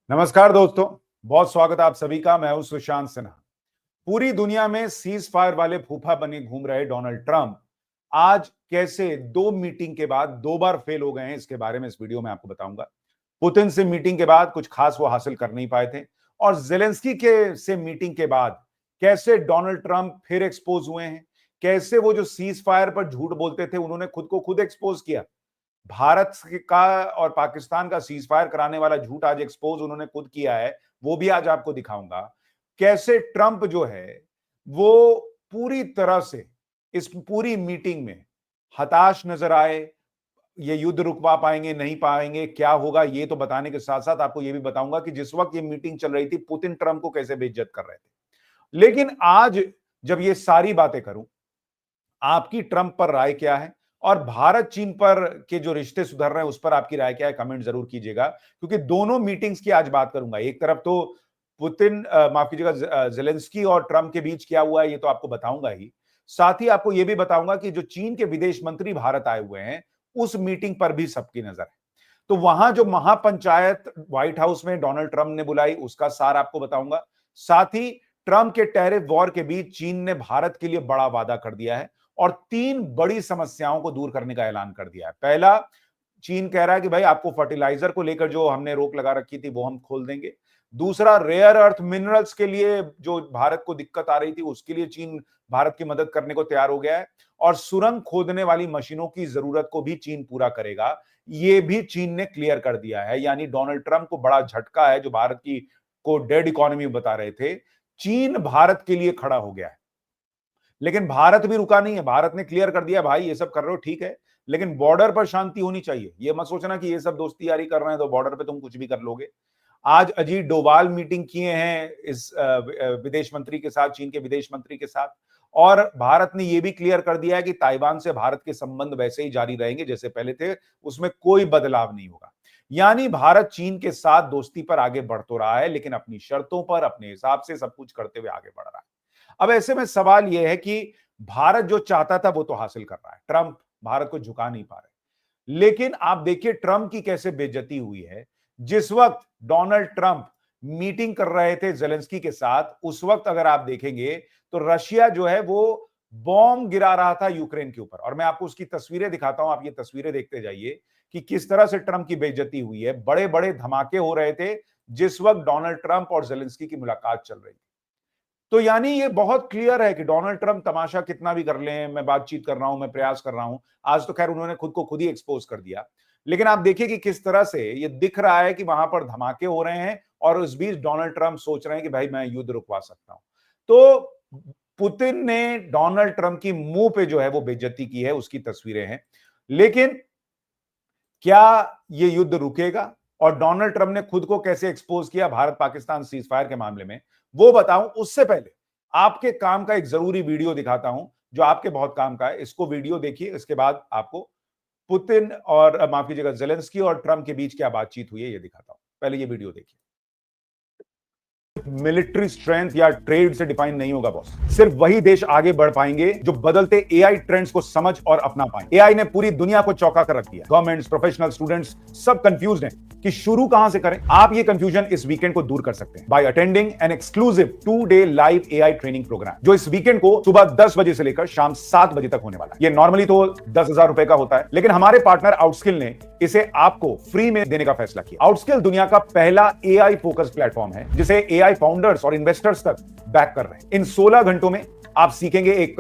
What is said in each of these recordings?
नमस्कार दोस्तों, बहुत स्वागत है आप सभी का। मैं हूं सुशांत सिन्हा। पूरी दुनिया में सीज फायर वाले फूफा बने घूम रहे डोनाल्ड ट्रंप आज कैसे दो मीटिंग के बाद दो बार फेल हो गए हैं, इसके बारे में इस वीडियो में आपको बताऊंगा। पुतिन से मीटिंग के बाद कुछ खास वो हासिल कर नहीं पाए थे, और जेलेंस्की के से मीटिंग के बाद कैसे डोनाल्ड ट्रंप फिर एक्सपोज हुए हैं। कैसे वो जो सीज फायर पर झूठ बोलते थे उन्होंने खुद को खुद एक्सपोज किया। भारत का और पाकिस्तान का सीज फायर कराने वाला झूठ आज एक्सपोज उन्होंने खुद किया है, वो भी आज आपको दिखाऊंगा। कैसे ट्रंप जो है वो पूरी तरह से इस पूरी मीटिंग में हताश नजर आए। ये युद्ध रुकवा पाएंगे नहीं पाएंगे, क्या होगा, ये तो बताने के साथ साथ आपको ये भी बताऊंगा कि जिस वक्त ये मीटिंग चल रही थी पुतिन ट्रंप को कैसे बेइज्जत कर रहे थे। लेकिन आज जब ये सारी बातें करूं, आपकी ट्रंप पर राय क्या है और भारत चीन पर के जो रिश्ते सुधर रहे हैं उस पर आपकी राय क्या है, कमेंट जरूर कीजिएगा। क्योंकि दोनों मीटिंग्स की आज बात करूंगा। एक तरफ तो पुतिन माफ कीजिएगा जेलेंस्की और ट्रंप के बीच क्या हुआ है ये तो आपको बताऊंगा ही। साथ ही आपको यह भी बताऊंगा कि जो चीन के विदेश मंत्री भारत आए हुए हैं उस मीटिंग पर भी सबकी नजर है। तो वहां जो महापंचायत व्हाइट हाउस में डोनाल्ड ट्रंप ने बुलाई उसका सार आपको बताऊंगा। साथ ही ट्रंप के टैरिफ वॉर के बीच चीन ने भारत के लिए बड़ा वादा कर दिया है और तीन बड़ी समस्याओं को दूर करने का ऐलान कर दिया है। पहला, चीन कह रहा है कि भाई आपको फर्टिलाइजर को लेकर जो हमने रोक लगा रखी थी वो हम खोल देंगे। दूसरा, रेयर अर्थ मिनरल्स के लिए जो भारत को दिक्कत आ रही थी उसके लिए चीन भारत की मदद करने को तैयार हो गया है। और सुरंग खोदने वाली मशीनों की जरूरत को भी चीन पूरा करेगा, ये भी चीन ने क्लियर कर दिया है। यानी डोनाल्ड ट्रंप को बड़ा झटका है, जो भारत की को डेड इकोनॉमी बता रहे थे, चीन भारत के लिए खड़ा हो गया है। लेकिन भारत भी रुका नहीं है। भारत ने क्लियर कर दिया, भाई ये सब कर रहे हो ठीक है, लेकिन बॉर्डर पर शांति होनी चाहिए। ये मत सोचना कि ये सब दोस्ती यारी कर रहे हैं तो बॉर्डर पे तुम कुछ भी कर लोगे। आज अजीत डोभाल मीटिंग किए हैं इस विदेश मंत्री के साथ, चीन के विदेश मंत्री के साथ। और भारत ने यह भी क्लियर कर दिया है कि ताइवान से भारत के संबंध वैसे ही जारी रहेंगे जैसे पहले थे, उसमें कोई बदलाव नहीं होगा। यानी भारत चीन के साथ दोस्ती पर आगे बढ़ तो रहा है, लेकिन अपनी शर्तों पर अपने हिसाब से सब कुछ करते हुए आगे बढ़ रहा है। अब ऐसे में सवाल यह है कि भारत जो चाहता था वो तो हासिल कर रहा है, ट्रंप भारत को झुका नहीं पा रहे। लेकिन आप देखिए ट्रंप की कैसे बेइज्जती हुई है। जिस वक्त डोनाल्ड ट्रंप मीटिंग कर रहे थे जेलेंस्की के साथ, उस वक्त अगर आप देखेंगे तो रशिया जो है वो बॉम्ब गिरा रहा था यूक्रेन के ऊपर। और मैं आपको उसकी तस्वीरें दिखाता हूं, आप ये तस्वीरें देखते जाइए कि किस तरह से ट्रंप की बेइज्जती हुई है। बड़े बड़े धमाके हो रहे थे जिस वक्त डोनाल्ड ट्रंप और जेलेंस्की की मुलाकात चल रही थी। तो यानी ये बहुत क्लियर है कि डोनाल्ड ट्रंप तमाशा कितना भी कर लें, मैं बातचीत कर रहा हूं, मैं प्रयास कर रहा हूं। आज तो खैर उन्होंने खुद को खुद ही एक्सपोज कर दिया। लेकिन आप देखिए कि किस तरह से ये दिख रहा है कि वहां पर धमाके हो रहे हैं और इस बीच डोनाल्ड ट्रंप सोच रहे हैं कि भाई मैं युद्ध रुकवा सकता हूं। तो पुतिन ने डोनाल्ड ट्रंप की मुंह पे जो है वो बेइज्जती की है, उसकी तस्वीरें हैं। लेकिन क्या ये युद्ध रुकेगा और डोनाल्ड ट्रंप ने खुद को कैसे एक्सपोज किया भारत पाकिस्तान सीज फायर के मामले में, वो बताऊं उससे पहले आपके काम का एक जरूरी वीडियो दिखाता हूं जो आपके बहुत काम का है। इसको वीडियो देखिए, इसके बाद आपको पुतिन और माफ कीजिएगा जेलेंस्की और ट्रंप के बीच क्या बातचीत हुई है ये दिखाता हूं। पहले ये वीडियो देखिए। मिलिट्री स्ट्रेंथ या ट्रेड से डिफाइन नहीं होगा बॉस। सिर्फ वही देश आगे बढ़ पाएंगे जो बदलते एआई ट्रेंड्स को समझ और अपना पाएंगे। एआई ने पूरी दुनिया को चौंका कर रख दिया। गवर्नमेंट्स, प्रोफेशनल, स्टूडेंट्स सब कंफ्यूज्ड हैं कि शुरू कहां से करें। आप ये कंफ्यूजन इस वीकेंड को दूर कर सकते हैं by attending an exclusive 2-day live AI training programme, जो इस वीकेंड को सुबह 10 बजे से लेकर शाम 7 बजे तक होने वाला है। ये नॉर्मली तो 10,000 रुपए का होता है, लेकिन हमारे पार्टनर आउटस्किल ने इसे आपको फ्री में देने का फैसला किया। आउटस्किल दुनिया का पहला एआई फोकस प्लेटफॉर्म है जिसे एआई फाउंडर्स और इन्वेस्टर्स तक बैक कर रहे हैं। इन 16 घंटों में आप सीखेंगे एक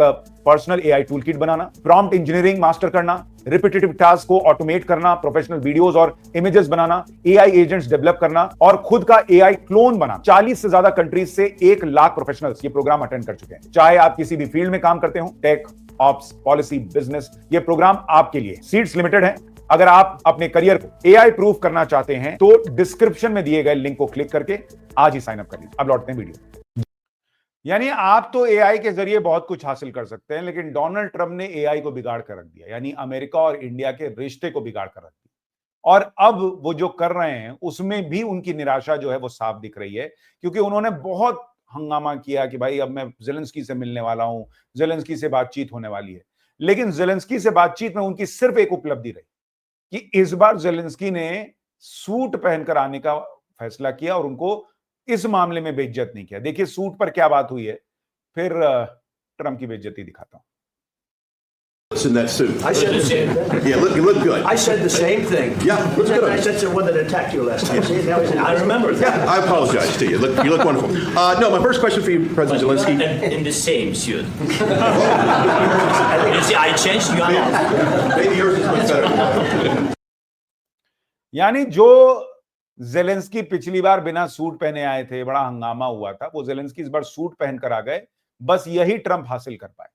पर्सनल एआई टूल किट बनाना, प्रॉम्प्ट इंजीनियरिंग मास्टर करना, रिपीटेटिव टास्क को ऑटोमेट करना, प्रोफेशनल वीडियोस और इमेजेस बनाना, एआई एजेंट्स डेवलप करना और खुद का एआई क्लोन बना। 40 से ज्यादा कंट्रीज से 1 लाख प्रोफेशनल ये प्रोग्राम अटेंड कर चुके हैं। चाहे आप किसी भी फील्ड में काम करते हो, टेक, ऑप्स, पॉलिसी, बिजनेस, ये प्रोग्राम आपके लिए। सीट्स लिमिटेड है। अगर आप अपने करियर को एआई प्रूफ करना चाहते हैं तो डिस्क्रिप्शन में दिए गए लिंक को क्लिक करके आज ही साइन अप कर लीजिए। अब लौटते हैं वीडियो। यानी आप तो एआई के जरिए बहुत कुछ हासिल कर सकते हैं, लेकिन डोनाल्ड ट्रंप ने एआई को बिगाड़ कर रख दिया। यानी अमेरिका और इंडिया के रिश्ते को बिगाड़ कर रख दिया। और अब वो जो कर रहे हैं उसमें भी उनकी निराशा जो है वो साफ दिख रही है, क्योंकि उन्होंने बहुत हंगामा किया कि भाई अब मैं जेलेंस्की से मिलने वाला हूं, जेलेंस्की से बातचीत होने वाली है। लेकिन जेलेंस्की से बातचीत में उनकी सिर्फ एक उपलब्धि रही कि इस बार जेलेंस्की ने सूट पहनकर आने का फैसला किया और उनको इस मामले में बेइज्जत नहीं किया। देखिए सूट पर क्या बात हुई है, फिर ट्रंप की बेइज्जती दिखाता हूं। In that suit. I said the same thing. Yeah, you look good. I said the same thing. Yeah, looks good. I said to the one that attacked you last time. See, that was, I remember that. I apologize to you. You look wonderful. No, my first question for you, President Zelensky. In the same suit. You see, I changed. You are not. Maybe yours is much better. यानी जो Zelensky पिछली बार बिना suit पहने आए थे, बड़ा हंगामा हुआ था, वो जेलेंस्की इस बार सूट पहनकर आ गए। बस यही ट्रंप हासिल कर पाए,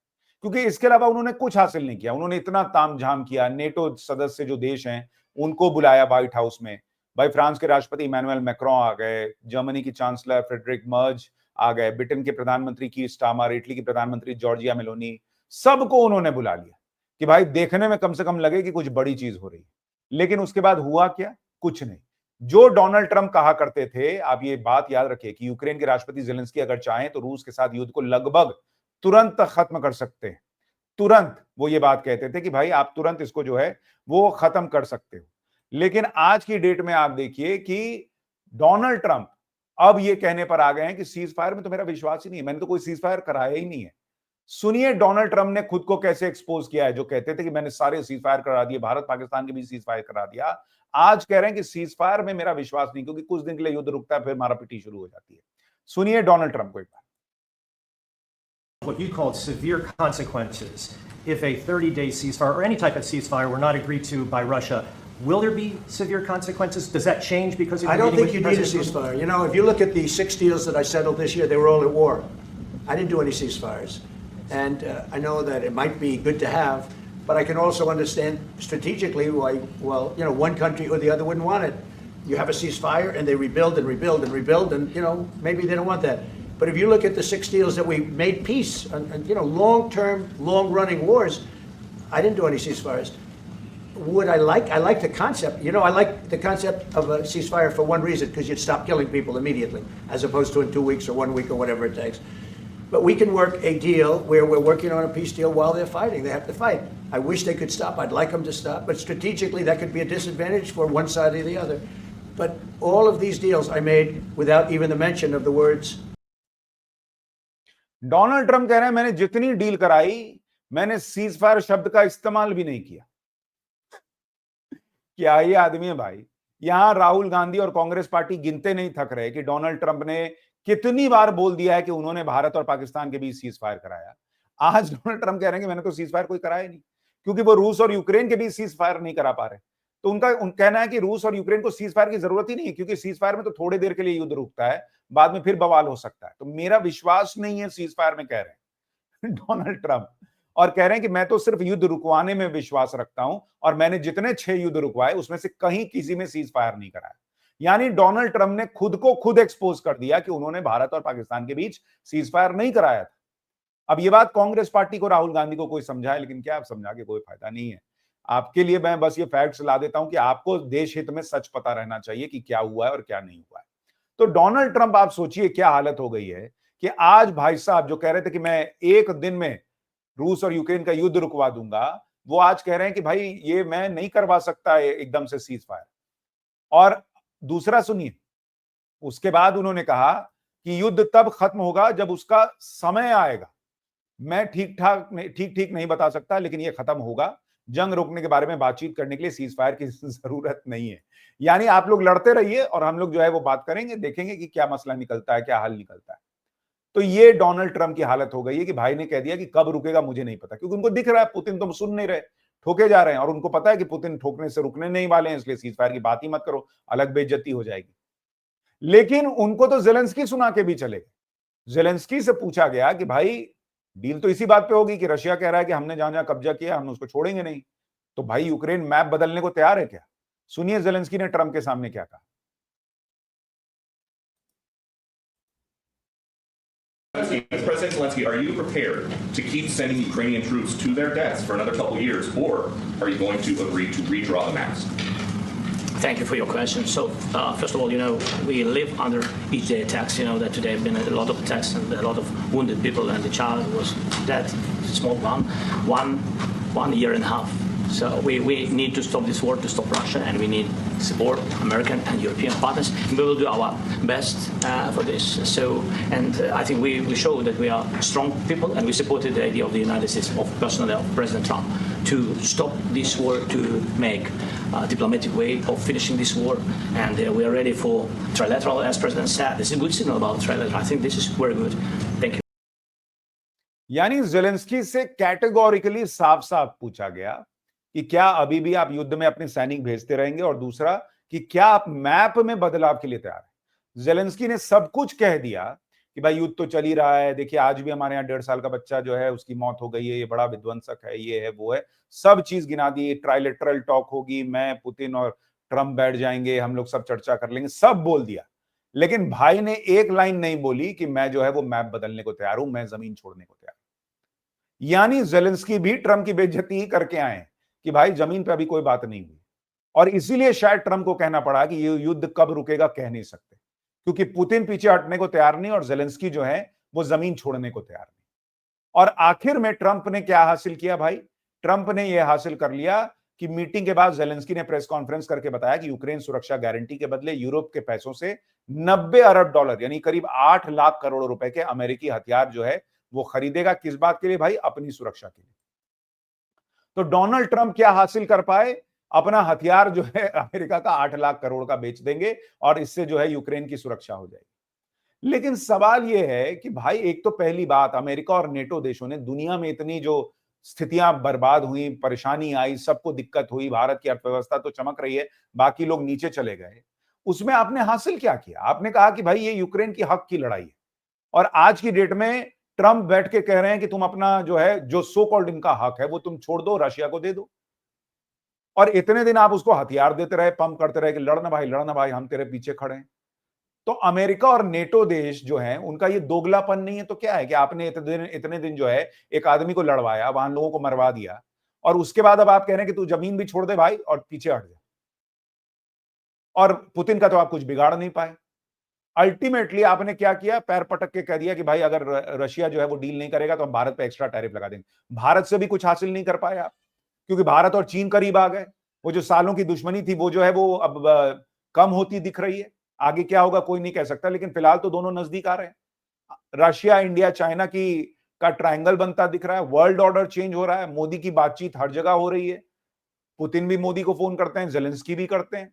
क्योंकि इसके अलावा उन्होंने कुछ हासिल नहीं किया। उन्होंने इतना तामझाम किया, नेटो सदस्य जो देश हैं उनको बुलाया व्हाइट हाउस में। भाई फ्रांस के राष्ट्रपति इमैनुअल मैक्रोन आ गए, जर्मनी की चांसलर फ्रेडरिक मर्ज आ गए, ब्रिटेन के प्रधानमंत्री की स्टामर, इटली की प्रधानमंत्री जॉर्जिया मेलोनी, सबको उन्होंने बुला लिया कि भाई देखने में कम से कम लगे कि कुछ बड़ी चीज हो रही है। लेकिन उसके बाद हुआ क्या? कुछ नहीं। जो डोनाल्ड ट्रंप कहा करते थे, आप ये बात याद रखिए कि यूक्रेन के राष्ट्रपति जेलेंस्की अगर चाहें तो रूस के साथ युद्ध को लगभग तुरंत खत्म कर सकते हैं। तुरंत वो ये बात कहते थे कि भाई आप तुरंत इसको जो है वो खत्म कर सकते हो। लेकिन आज की डेट में आप देखिए कि डोनाल्ड ट्रंप अब ये कहने पर आ गए हैं कि सीज फायर में तो मेरा विश्वास ही नहीं है, मैंने तो कोई सीज फायर कराया ही नहीं है। सुनिए डोनाल्ड ट्रंप ने खुद को कैसे एक्सपोज किया है। जो कहते थे कि मैंने सारे सीज फायर करा दिए, भारत पाकिस्तान के भी सीज फायर करा दिया, आज कह रहे हैं कि सीज फायर में मेरा विश्वास नहीं, क्योंकि कुछ दिन के लिए युद्ध रुकता है, फिर मारापिटी शुरू हो जाती है। सुनिए डोनाल्ड ट्रंप को एक बार। What you called severe consequences if a 30-day ceasefire or any type of ceasefire were not agreed to by Russia. Will there be severe consequences? Does that change because of I the don't meeting think you with need a President Putin? ceasefire. You know, if you look at the 6 deals that I settled this year, they were all at war. I didn't do any ceasefires. And I know that it might be good to have, but I can also understand strategically why, well, you know, one country or the other wouldn't want it. You have a ceasefire and they rebuild and rebuild and rebuild, and, you know, maybe they don't want that. But if you look at the 6 deals that we made peace and you know, long-term, long-running wars, I didn't do any ceasefires. Would I like the concept. You know, I like the concept of a ceasefire for one reason, because you'd stop killing people immediately, as opposed to in 2 weeks or 1 week or whatever it takes. But we can work a deal where we're working on a peace deal while they're fighting. They have to fight. I wish they could stop. I'd like them to stop. But strategically, that could be a disadvantage for one side or the other. But all of these deals I made without even the mention of the words. Donald Trump कह रहे हैं मैंने जितनी deal कराई, मैंने cease fire शब्द का इस्तेमाल भी नहीं किया। क्या ये आदमी है भाई? यहां राहुल गांधी और कांग्रेस पार्टी गिनते नहीं थक रहे कि डोनाल्ड ट्रंप ने कितनी बार बोल दिया है कि उन्होंने भारत और पाकिस्तान के बीच सीज फायर कराया। आज डोनाल्ड ट्रंप कह रहे हैं कि मैंने तो सीज फायर कोई कराया ही नहीं, क्योंकि वो रूस और यूक्रेन के बीच सीज फायर नहीं करा पा रहे। तो उनका कहना है कि रूस और यूक्रेन को सीज फायर की जरूरत ही नहीं है, क्योंकि सीज फायर में तो थोड़ी देर के लिए युद्ध रुकता है, बाद में फिर बवाल हो सकता है। तो मेरा विश्वास नहीं है सीज फायर में, कह रहे हैं डोनाल्ड ट्रंप। और कह रहे हैं कि मैं तो सिर्फ युद्ध रुकवाने में विश्वास रखता हूं, और मैंने जितने 6 युद्ध रुकवाए उसमें से कहीं किसी में सीज फायर नहीं कराया। यानी डोनाल्ड ट्रंप ने खुद को खुद एक्सपोज कर दिया कि उन्होंने भारत और पाकिस्तान के बीच सीज फायर नहीं कराया था। अब ये बात कांग्रेस पार्टी को, राहुल गांधी को कोई समझाए, लेकिन क्या आप समझा के कोई फायदा नहीं है। आपके लिए मैं बस ये फैक्ट्स ला देता हूं कि आपको देश हित में सच पता रहना चाहिए कि क्या हुआ है और क्या नहीं हुआ है। तो डोनाल्ड ट्रंप, आप सोचिए क्या हालत हो गई है कि आज भाई साहब जो कह रहे थे कि मैं एक दिन में रूस और यूक्रेन का युद्ध रुकवा दूंगा, वो आज कह रहे हैं कि भाई ये मैं नहीं करवा सकता एकदम से सीज फायर। और दूसरा सुनिए, उसके बाद उन्होंने कहा कि युद्ध तब खत्म होगा जब उसका समय आएगा। मैं ठीक नहीं बता सकता, लेकिन ये खत्म होगा। जंग रोकने के बारे में बातचीत करने के लिए सीज फायर की जरूरत नहीं है। यानी आप लोग लड़ते रहिए और हम लोग जो है वो बात करेंगे, देखेंगे कि क्या मसला निकलता है, क्या हल निकलता है। तो ये डोनाल्ड ट्रंप की हालत हो गई है कि भाई ने कह दिया कि कब रुकेगा मुझे नहीं पता, क्योंकि उनको दिख रहा है पुतिन तो सुन नहीं रहे, ठोके जा रहे हैं, और उनको पता है कि पुतिन ठोकने से रुकने नहीं वाले हैं, इसलिए सीज फायर की बात ही मत करो, अलग बेइज्जती हो जाएगी। लेकिन उनको तो जेलेंस्की सुना के भी चले गए। जेलेंस्की से पूछा गया कि भाई डील तो इसी बात पे होगी कि रशिया कह रहा है कि हमने जहां जहां कब्जा किया हम उसको छोड़ेंगे नहीं, तो भाई यूक्रेन मैप बदलने को तैयार है क्या? सुनिए जेलेंस्की ने ट्रंप के सामने क्या कहा। President Zelensky, are you prepared to keep sending Ukrainian troops to their deaths for another couple of years, or are you going to agree to redraw the maps? Thank you for your question. So, first of all, you know, we live under each day attacks. You know that today have been a lot of attacks and a lot of wounded people, and the child was dead, small one year and a half. So we need to stop this war, to stop Russia, and we need support, American and European partners. We will do our best for this. So, and I think we show that we are strong people, and we supported the idea of the United States, of personally of President Trump, to stop this war, to make a diplomatic way of finishing this war. And we are ready for trilateral, as President said. This is a good signal about trilateral. I think this is very good. Thank you. यानी Zelensky से categorically साफ साफ पूछा गया कि क्या अभी भी आप युद्ध में अपने सैनिक भेजते रहेंगे, और दूसरा कि क्या आप मैप में बदलाव के लिए तैयार हैं। जेलेंस्की ने सब कुछ कह दिया कि भाई युद्ध तो चल ही रहा है, देखिए आज भी हमारे यहाँ 1.5 साल का बच्चा जो है उसकी मौत हो गई है, ये बड़ा विध्वंसक है, ये है वो है, सब चीज गिना दी। ट्राइलेटरल टॉक होगी, मैं पुतिन और ट्रंप बैठ जाएंगे, हम लोग सब चर्चा कर लेंगे, सब बोल दिया। लेकिन भाई ने एक लाइन नहीं बोली कि मैं जो है वो मैप बदलने को तैयार हूं, मैं जमीन छोड़ने को तैयार हूं। यानी जेलेंस्की भी ट्रंप की बेइज्जती ही करके आए कि भाई जमीन पे अभी कोई बात नहीं हुई, और इसीलिए शायद ट्रंप को कहना पड़ा कि ये युद्ध कब रुकेगा कह नहीं सकते, क्योंकि पुतिन पीछे हटने को तैयार नहीं और जेलेंस्की जो है वो जमीन छोड़ने को तैयार नहीं। और आखिर में ट्रंप ने क्या हासिल किया भाई? ट्रंप ने यह हासिल कर लिया कि मीटिंग के बाद जेलेंस्की ने प्रेस कॉन्फ्रेंस करके बताया कि यूक्रेन सुरक्षा गारंटी के बदले यूरोप के पैसों से 90 अरब डॉलर यानी करीब 8 लाख करोड़ रुपए के अमेरिकी हथियार जो है वो खरीदेगा। किस बात के लिए भाई? अपनी सुरक्षा के लिए। तो डोनाल्ड ट्रंप क्या हासिल कर पाए? अपना हथियार जो है अमेरिका का 8 लाख करोड़ का बेच देंगे और इससे जो है यूक्रेन की सुरक्षा हो जाएगी। लेकिन सवाल यह है कि भाई एक तो पहली बात, अमेरिका और नेटो देशों ने दुनिया में इतनी जो स्थितियां बर्बाद हुई, परेशानी आई, सबको दिक्कत हुई, भारत की अर्थव्यवस्था तो चमक रही है, बाकी लोग नीचे चले गए, उसमें आपने हासिल क्या किया? आपने कहा कि भाई ये यूक्रेन की हक की लड़ाई है, और आज की डेट में ट्रंप बैठ के कह रहे हैं कि तुम अपना जो है जो सो कॉल्ड इनका हक है वो तुम छोड़ दो, रशिया को दे दो। और इतने दिन आप उसको हथियार देते रहे, पंप करते रहे कि लड़ना भाई हम तेरे पीछे खड़े हैं। तो अमेरिका और नेटो देश जो हैं उनका ये दोगलापन नहीं है तो क्या है कि आपने इतने दिन जो है एक आदमी को लड़वाया, वहां लोगों को मरवा दिया, और उसके बाद अब आप कह रहे हैं कि तू जमीन भी छोड़ दे भाई और पीछे हट जा। और पुतिन का तो आप कुछ बिगाड़ नहीं पाए। अल्टीमेटली आपने क्या किया? पैर पटक के कह दिया कि भाई अगर रशिया जो है वो डील नहीं करेगा तो हम भारत पे एक्स्ट्रा टैरिफ लगा देंगे। भारत से भी कुछ हासिल नहीं कर पाए आप, क्योंकि भारत और चीन करीब आ गए। वो जो सालों की दुश्मनी थी वो जो है वो अब कम होती दिख रही है। आगे क्या होगा कोई नहीं कह सकता, लेकिन फिलहाल तो दोनों नजदीक आ रहे हैं। रशिया, इंडिया, चाइना का ट्रायंगल बनता दिख रहा है। वर्ल्ड ऑर्डर चेंज हो रहा है। मोदी की बातचीत हर जगह हो रही है। पुतिन भी मोदी को फोन करते हैं, जेलेंस्की भी करते हैं,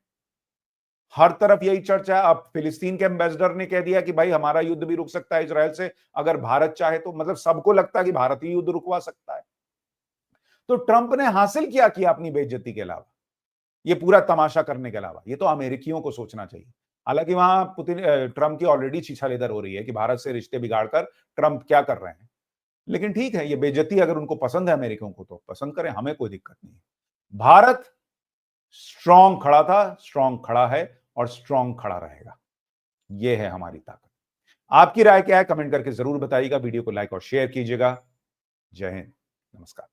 हर तरफ यही चर्चा है। अब फिलिस्तीन के एम्बेसडर ने कह दिया कि भाई हमारा युद्ध भी रुक सकता है इजराइल से अगर भारत चाहे तो। मतलब सबको लगता है कि भारत ही युद्ध रुकवा सकता है। तो ट्रंप ने हासिल क्या किया अपनी बेइज्जती के अलावा, ये पूरा तमाशा करने के अलावा? ये तो अमेरिकियों को सोचना चाहिए। हालांकि वहां ट्रंप की ऑलरेडी छीछालेदर हो रही है कि भारत से रिश्ते बिगाड़कर ट्रंप क्या कर रहे हैं। लेकिन ठीक है, ये बेइज्जती अगर उनको पसंद है अमेरिकियों को तो पसंद करें, हमें कोई दिक्कत नहीं है। भारत स्ट्रांग खड़ा था, स्ट्रांग खड़ा है और स्ट्रांग खड़ा रहेगा। यह है हमारी ताकत। आपकी राय क्या है कमेंट करके जरूर बताइएगा। वीडियो को लाइक और शेयर कीजिएगा। जय हिंद, नमस्कार।